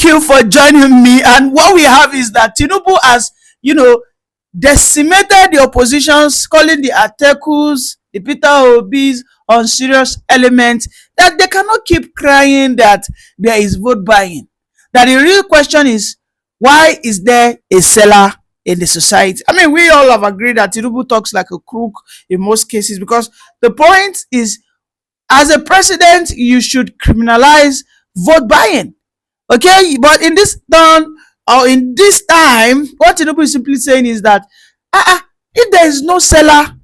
you for joining me. And what we have is that Tinubu has, decimated the oppositions, calling the Atikus, the Peter Obis unserious elements, that they cannot keep crying that there is vote buying. That the real question is, why is there a seller in the society? I mean, we all have agreed that Tinubu talks like a crook in most cases, because the point is, as a president, you should criminalize vote buying. Okay, but in this time, what Tinubu is simply saying is that if there is no seller,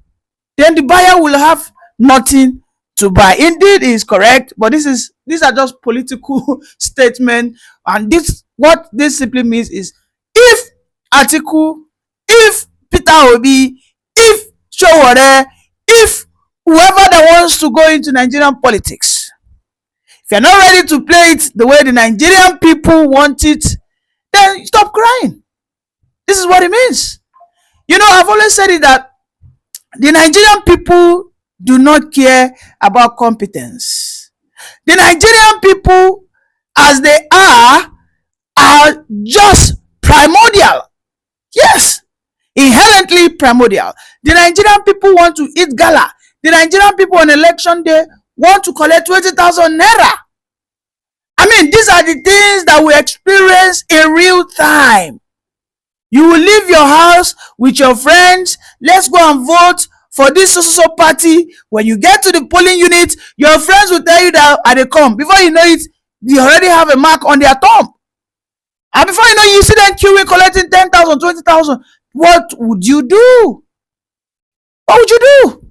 then the buyer will have nothing to buy. Indeed, is correct, but these are just political statements, and what this simply means is, if Atiku, if Peter Obi, if Showore, if whoever that wants to go into Nigerian politics, if you're not ready to play it the way the Nigerian people want it, then stop crying. This is what it means. I've always said it, that the Nigerian people do not care about competence. The Nigerian people, as they are just primordial. Yes, inherently primordial. The Nigerian people want to eat gala. The Nigerian people on election day want to collect 20,000 naira. I mean, these are the things that we experience in real time. You will leave your house with your friends. Let's go and vote for this social party. When you get to the polling unit, your friends will tell you that they come. Before you know it, you already have a mark on their thumb. And before you know, you see them queuing, collecting 10,000, 20,000. What would you do? What would you do?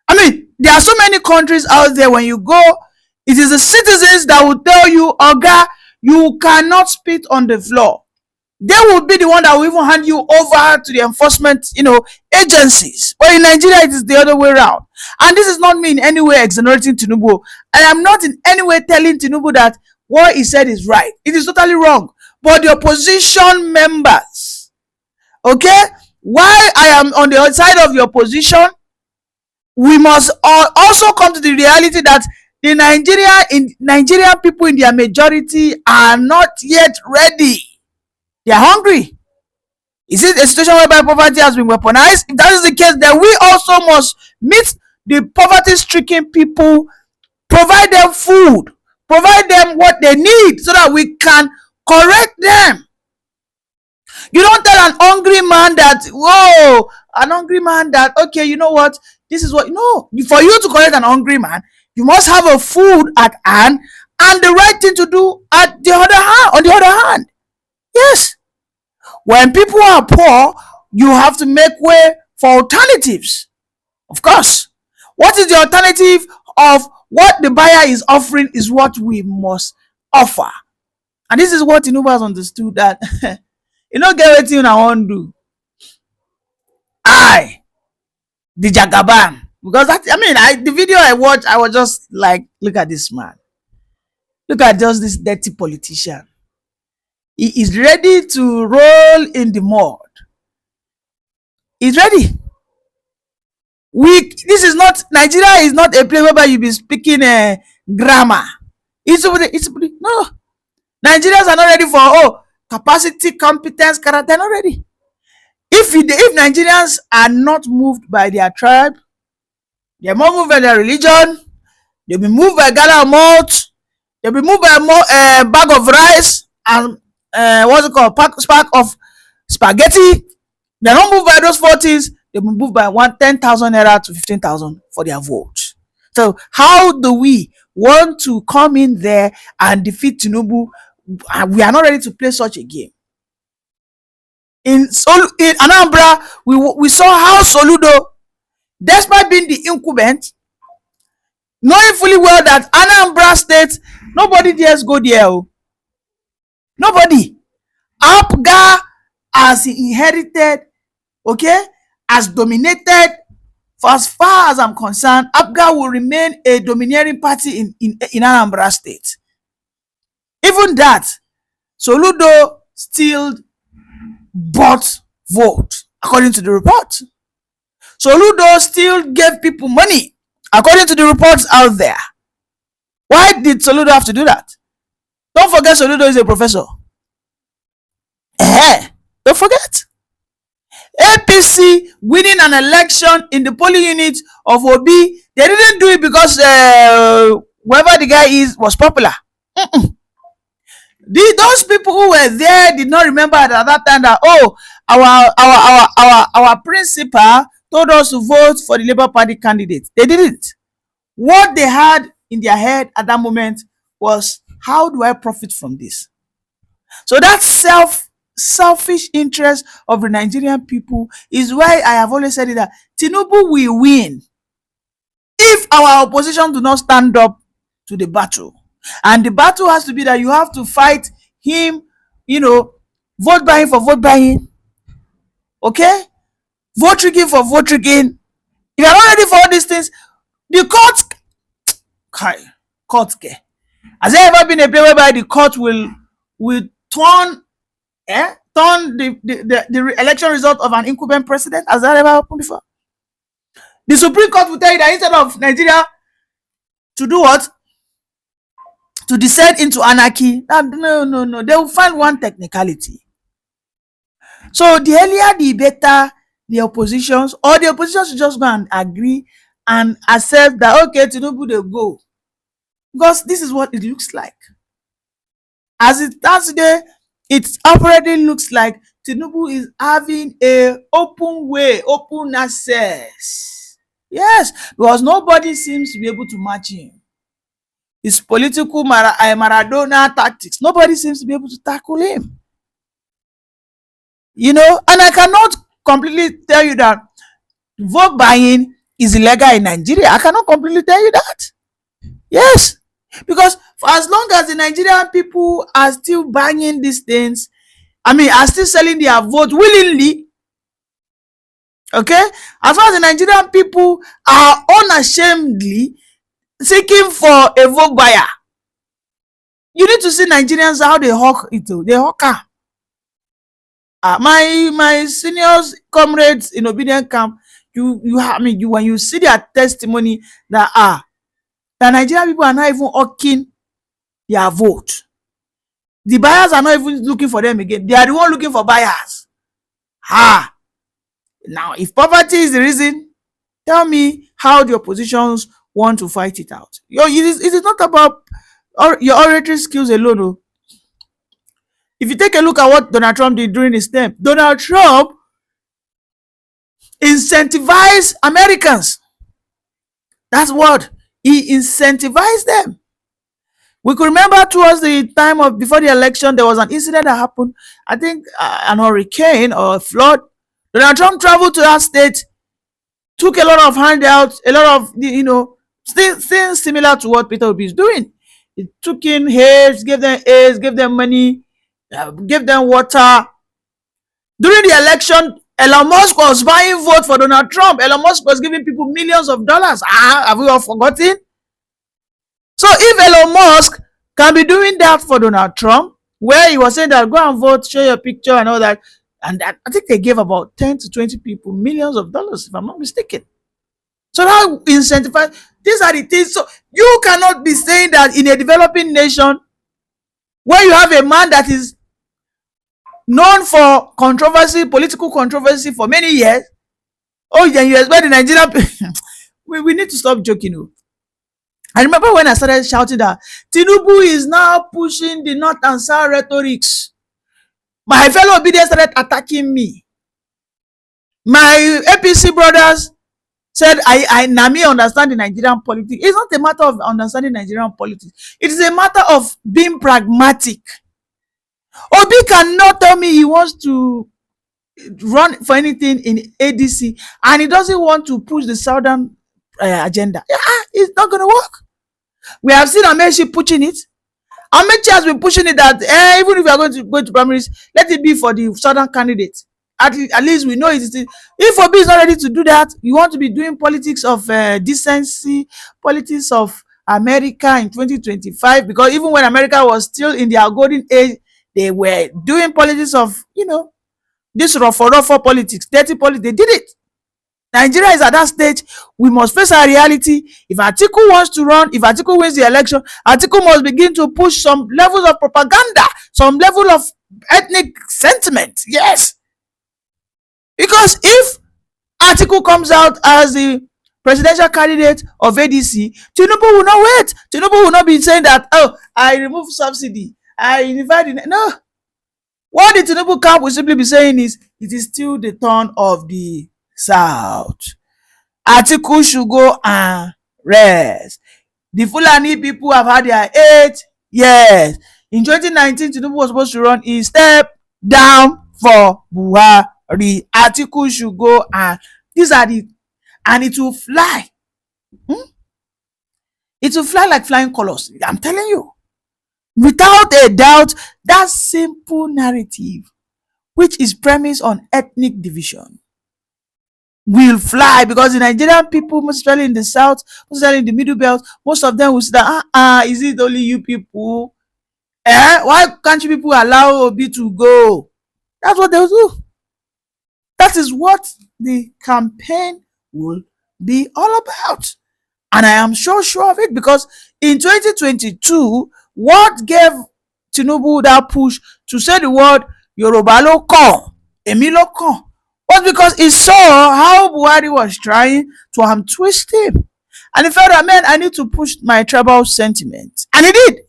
I mean, there are so many countries out there. When you go, it is the citizens that will tell you, Oga, you cannot spit on the floor. They will be the one that will even hand you over to the enforcement, agencies. But in Nigeria, it is the other way around. And this is not me in any way exonerating Tinubu. I am not in any way telling Tinubu that what he said is right. It is totally wrong. But the opposition members, okay, while I am on the side of the opposition, we must also come to the reality that the Nigerian people in their majority are not yet ready. They are hungry. Is it a situation whereby poverty has been weaponized? If that is the case, then we also must meet the poverty-stricken people, provide them food, provide them what they need so that we can correct them. You don't tell an hungry man that, okay, you know what? This is what, no. For you to correct an hungry man, you must have a food at hand and the right thing to do on the other hand. Yes. When people are poor, you have to make way for alternatives. Of course. What is the alternative of what the buyer is offering is what we must offer. And this is what Tinubu has understood, that you don't get anything I want to do. The Jagaban. Because the video I watched, I was just like, look at this man. Look at just this dirty politician. He is ready to roll in the mud. He's ready. Nigeria is not a place whereby you be speaking grammar. No. Nigerians are not ready for capacity, competence, character. They're not ready. If Nigerians are not moved by their tribe, they're more moved by their religion, they'll be moved by gala malt, they'll be moved by a bag of rice and pack of spaghetti. They're not moved by those 4 things. They'll be moved by 10,000 naira to 15,000 for their vote. So how do we want to come in there and defeat Tinubu? We are not ready to play such a game. In Anambra, we saw how Soludo, despite being the incumbent, knowing fully well that Anambra State, nobody dares go there. Nobody. Apga has inherited, has dominated. For as far as I'm concerned, Apga will remain a domineering party in Anambra State. Even that, Soludo still bought vote, according to the report. Soludo still gave people money, according to the reports out there. Why did Soludo have to do that? Don't forget Soludo is a professor. Don't forget. APC winning an election in the polling unit of Obi, they didn't do it because whoever the guy is was popular. Those people who were there did not remember at that time that, oh, our principal told us to vote for the Labour Party candidate. They didn't. What they had in their head at that moment was, how do I profit from this? So that selfish interest of the Nigerian people is why I have always said it, that Tinubu will win if our opposition do not stand up to the battle. And the battle has to be that you have to fight him, vote buying for vote buying, okay? Vote rigging for vote rigging. If you're not ready for all these things, the court, has there ever been a place whereby the court will turn the election result of an incumbent president? Has that ever happened before? The Supreme Court will tell you that instead of Nigeria to do what? To descend into anarchy. No. They will find one technicality. So the earlier the better the oppositions, or the oppositions should just go and agree and accept that, okay, Tinubu, they go. Because this is what it looks like. As it stands today, it already looks like Tinubu is having a open way, open access. Yes, because nobody seems to be able to match him. His political Maradona tactics, nobody seems to be able to tackle him. And I cannot completely tell you that vote buying is illegal in Nigeria. I cannot completely tell you that. Yes, because for as long as the Nigerian people are still buying these things, are still selling their vote willingly, okay, as far as the Nigerian people are unashamedly seeking for a vote buyer, you need to see Nigerians how they hawk it. They hawker. My seniors, comrades in obedient camp, when you see their testimony that the Nigerian people are not even hawking their vote. The buyers are not even looking for them again. They are the one looking for buyers. Now, if poverty is the reason, tell me how the oppositions want to fight it out. It is not about your oratory skills alone. If you take a look at what Donald Trump did during his term, Donald Trump incentivized Americans. That's what he incentivized them. We could remember towards the time of before the election, there was an incident that happened. I think an hurricane or a flood. Donald Trump traveled to that state, took a lot of handouts, a lot of things similar to what Peter Obi is doing. He took in aids, gave them money, gave them water. During the election, Elon Musk was buying votes for Donald Trump. Elon Musk was giving people millions of dollars. Have we all forgotten? So if Elon Musk can be doing that for Donald Trump, where he was saying that go and vote, show your picture and all that, and I think they gave about 10 to 20 people millions of dollars, if I'm not mistaken. So that incentivize. These are the things. So you cannot be saying that in a developing nation where you have a man that is known for controversy, political controversy for many years, then you expect the Nigerian we need to stop joking. I remember when I started shouting that Tinubu is now pushing the North and South rhetorics. My fellow obedience started attacking me. My APC brothers said, I Nami understand the Nigerian politics. It's not a matter of understanding Nigerian politics. It is a matter of being pragmatic. Obi cannot tell me he wants to run for anything in ADC and he doesn't want to push the Southern agenda. It's not going to work. We have seen Amechi pushing it. Amechi has been pushing it that even if we are going to go to primaries, let it be for the Southern candidate. At least we know it is. If Obi is not ready to do that, you want to be doing politics of decency, politics of America in 2025, because even when America was still in their golden age, they were doing politics of, this rough politics, dirty politics. They did it. Nigeria is at that stage. We must face our reality. If Atiku wants to run, if Atiku wins the election, Atiku must begin to push some levels of propaganda, some level of ethnic sentiment. Yes. Because if Atiku comes out as the presidential candidate of ADC, Tinubu will not wait. Tinubu will not be saying that, oh, I remove subsidy, I divide. No. What the Tinubu camp will simply be saying is, it is still the turn of the South. Atiku should go and rest. The Fulani people have had their 8 years. In 2019, Tinubu was supposed to run. He stepped down for Buhari. Atiku should go and these are the and it will fly. It will fly like flying colors. I'm telling you. Without a doubt, that simple narrative, which is premised on ethnic division, will fly because the Nigerian people, most especially in the south, most especially in the middle belt, most of them will say that, is it only you people? Why can't you people allow Obi to go? That's what they'll do. That is what the campaign will be all about. And I am so sure of it because in 2022, what gave Tinubu that push to say the word Yoruba lo kan, Emi lo kan, was because he saw how Buhari was trying to twist him. And he felt that, man, I need to push my tribal sentiments. And he did.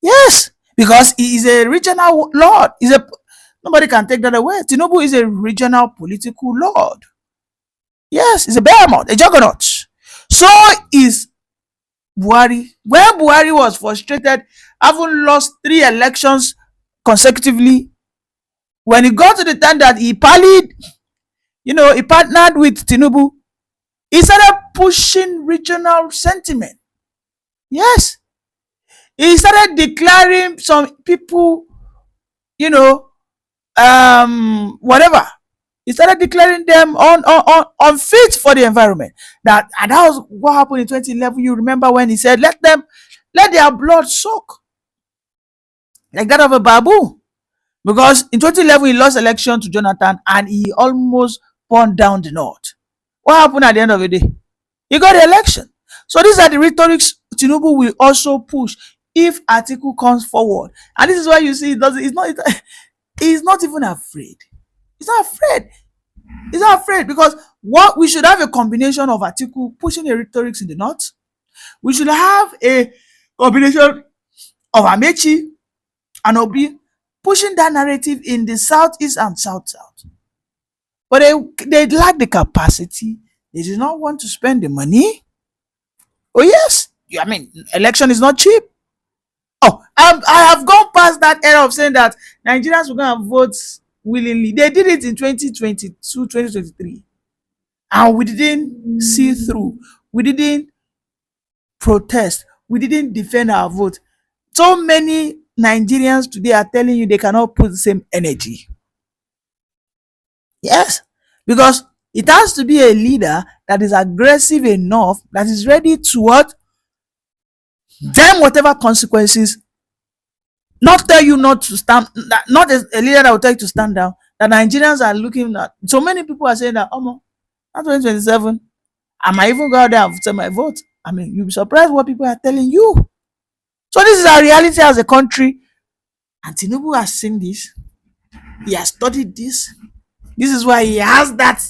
Yes. Because he is a regional lord. Nobody can take that away. Tinubu is a regional political lord. Yes, he's a behemoth, a juggernaut. So is Buhari. When Buhari was frustrated, having lost 3 elections consecutively, when he got to the time that he parlayed, he partnered with Tinubu, he started pushing regional sentiment. Yes. He started declaring some people, whatever. He started declaring them unfit for the environment. And that was what happened in 2011. You remember when he said, let their blood soak. Like that of a baboon. Because in 2011, he lost election to Jonathan and he almost burned down the North. What happened at the end of the day? He got the election. So these are the rhetorics Tinubu will also push if Atiku comes forward. And this is why you see he's not even afraid. He's not afraid. He's not afraid because what we should have a combination of Atiku pushing the rhetorics in the north. We should have a combination of Amechi and Obi pushing that narrative in the southeast and south. But they lack the capacity. They do not want to spend the money. Oh yes, I mean, election is not cheap. Oh, I have gone past that era of saying that Nigerians will go and vote willingly. They did it in 2022, 2023. And we didn't see through. We didn't protest. We didn't defend our vote. So many Nigerians today are telling you they cannot put the same energy. Yes. Because it has to be a leader that is aggressive enough, that is ready to what? Them whatever consequences, not tell you not to stand, not a leader that will tell you to stand down. That Nigerians are looking at. So many people are saying that, oh, not 2027, I might even go out there and say my vote. I mean, you'll be surprised what people are telling you. So this is our reality as a country. And Tinubu has seen this. He has studied this. This is why he has that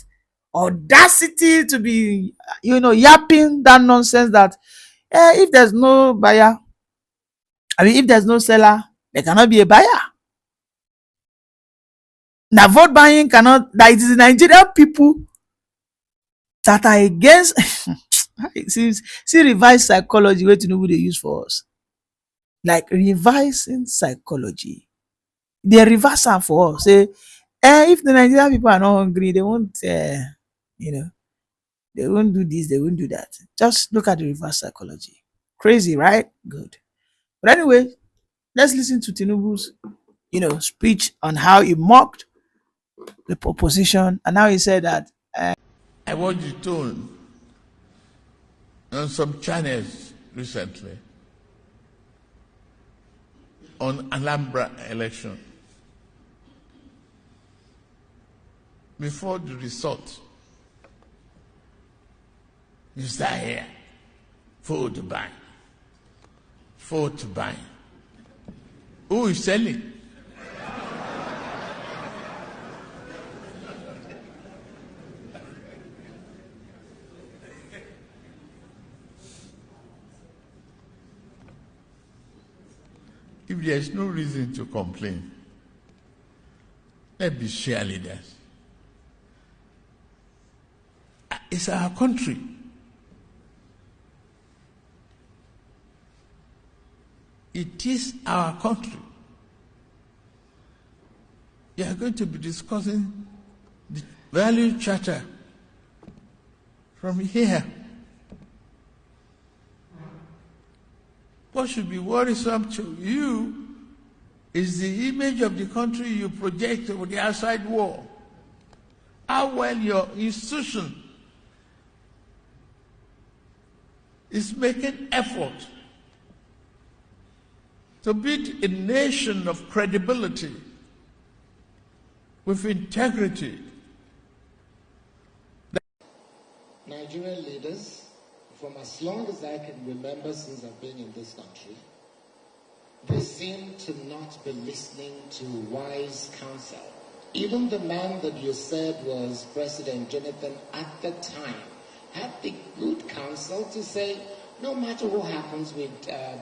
audacity to be, yapping that nonsense that if there's no buyer, if there's no seller, there cannot be a buyer. Now, vote buying cannot, that it is the Nigerian people that are against. see revised psychology wey Tinubu dey use for us. Like revising psychology. They reverse am for us. Say, if the Nigerian people are not hungry, they won't, they won't do this, they won't do that. Just look at the reverse psychology. Crazy, right? Good. But anyway, let's listen to Tinubu's, speech on how he mocked the opposition and how he said that. I watched the tone on some channels recently on Alhambra election. Before the result, You start here. Food buying. Food buying. Who is selling? If there's no reason to complain, let's be cheerleaders. It's our country. It is our country. We are going to be discussing the value charter from here. What should be worrisome to you is the image of the country you project over the outside world. How well your institution is making effort to build a nation of credibility with integrity. Nigerian leaders, from as long as I can remember since I've been in this country, they seem to not be listening to wise counsel. Even the man that you said was President Jonathan at the time had the good counsel to say, no matter what happens with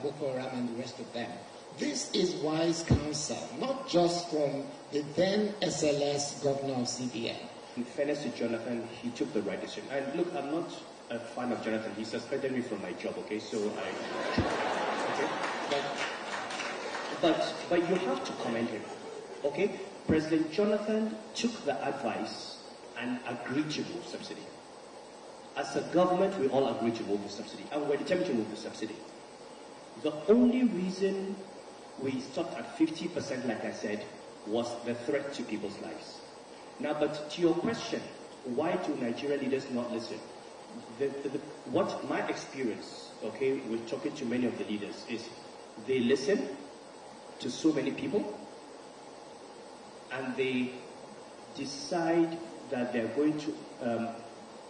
Boko Haram and the rest of them, this is wise counsel, not just from the then SLS governor of CBN. In fairness to Jonathan, he took the right decision. And look, I'm not a fan of Jonathan. He suspended me from my job, okay? So okay? But you have to commend him, okay? President Jonathan took the advice and agreed to move subsidy. As a government, we all agreed to move the subsidy, and we're determined to move the subsidy. The only reason we stopped at 50%, like I said, was the threat to people's lives. Now, but to your question, why do Nigerian leaders not listen? What my experience, okay, with talking to many of the leaders is they listen to so many people and they decide that they're going to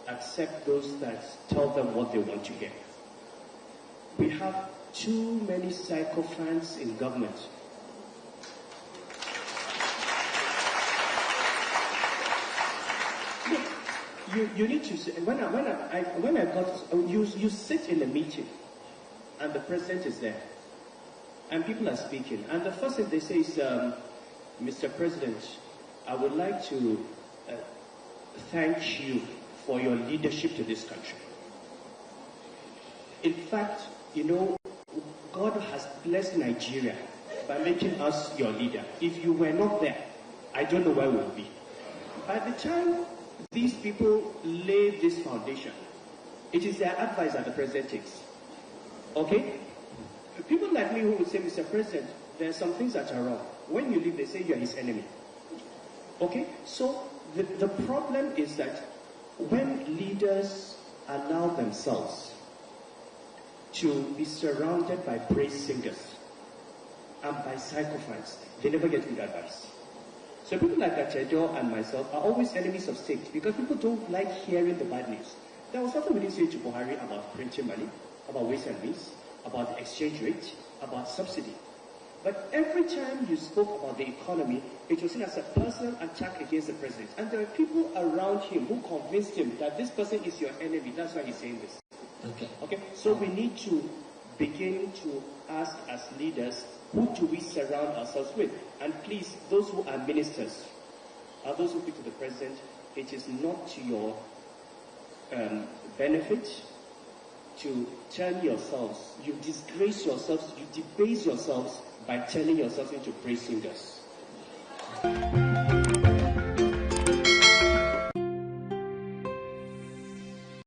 accept those that tell them what they want to hear. We have too many sycophants in government. You need to when I got you sit in a meeting and the president is there and people are speaking and the first thing they say is Mr. President, I would like to thank you for your leadership to this country. In fact, you know, God has blessed Nigeria by making us your leader. If you were not there, I don't know where we would be. By the time these people lay this foundation, it is their advice that the president takes. Okay? People like me who would say, Mr. President, there are some things that are wrong. When you leave, they say you're his enemy. Okay? So the problem is that when leaders allow themselves to be surrounded by praise singers and by sycophants, they never get good advice. So people like Achedo and myself are always enemies of state because people don't like hearing the bad news. There was something we didn't say to Buhari about printing money, about ways and means, about the exchange rate, about subsidy. But every time you spoke about the economy, it was seen as a personal attack against the president. And there are people around him who convinced him that this person is your enemy. That's why he's saying this. Okay. So we need to begin to ask as leaders, who do we surround ourselves with? And please, those who are ministers, those who speak to the president, it is not to your benefit to turn yourselves, you disgrace yourselves, you debase yourselves by turning yourselves into praise singers.